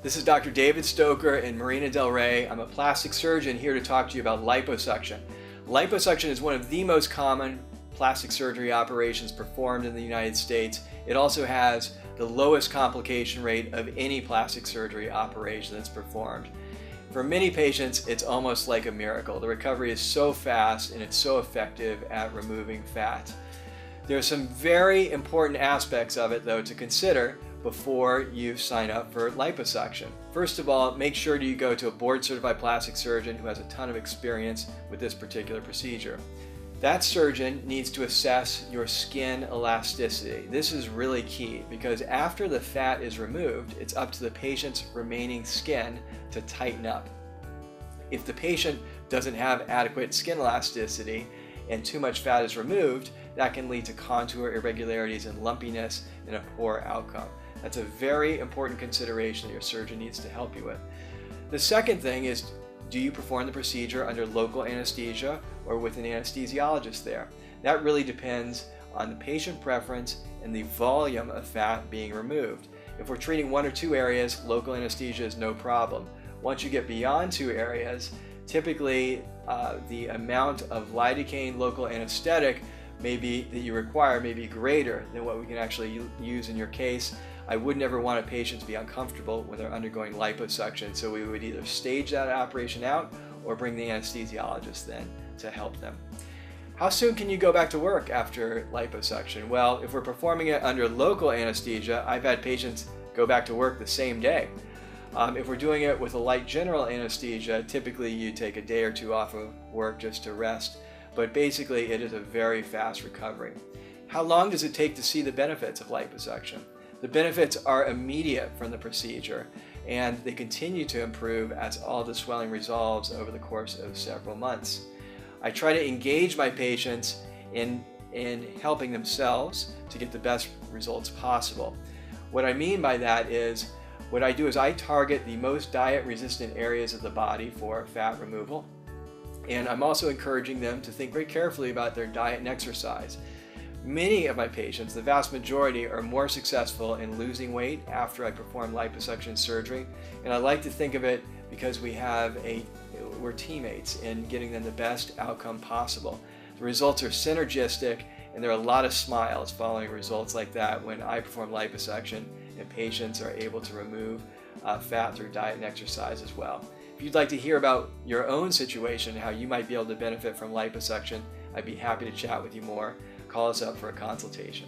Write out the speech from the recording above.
This is Dr. David Stoker in Marina del Rey. I'm a plastic surgeon here to talk to you about liposuction. Liposuction is one of the most common plastic surgery operations performed in the United States. It also has the lowest complication rate of any plastic surgery operation that's performed. For many patients, it's almost like a miracle. The recovery is so fast and it's so effective at removing fat. There are some very important aspects of it, though, to consider before you sign up for liposuction. First of all, make sure you go to a board-certified plastic surgeon who has a ton of experience with this particular procedure. That surgeon needs to assess your skin elasticity. This is really key because after the fat is removed, it's up to the patient's remaining skin to tighten up. If the patient doesn't have adequate skin elasticity and too much fat is removed, that can lead to contour irregularities and lumpiness and a poor outcome. That's a very important consideration that your surgeon needs to help you with. The second thing is, do you perform the procedure under local anesthesia or with an anesthesiologist there? That really depends on the patient preference and the volume of fat being removed. If we're treating one or two areas, local anesthesia is no problem. Once you get beyond two areas, typically the amount of lidocaine local anesthetic that you require may be greater than what we can actually use in your case. I would never want a patient to be uncomfortable when they're undergoing liposuction, so we would either stage that operation out or bring the anesthesiologist then to help them. How soon can you go back to work after liposuction? Well, if we're performing it under local anesthesia, I've had patients go back to work the same day. If we're doing it with a light general anesthesia, typically you take a day or two off of work just to rest, but basically it is a very fast recovery. How long does it take to see the benefits of liposuction? The benefits are immediate from the procedure, and they continue to improve as all the swelling resolves over the course of several months. I try to engage my patients in helping themselves to get the best results possible. What I mean by that is, what I do is I target the most diet-resistant areas of the body for fat removal, and I'm also encouraging them to think very carefully about their diet and exercise. Many of my patients, the vast majority, are more successful in losing weight after I perform liposuction surgery, and I like to think of it because we're teammates in getting them the best outcome possible. The results are synergistic, and there are a lot of smiles following results like that when I perform liposuction and patients are able to remove fat through diet and exercise as well. If you'd like to hear about your own situation, how you might be able to benefit from liposuction, I'd be happy to chat with you more. Call us up for a consultation.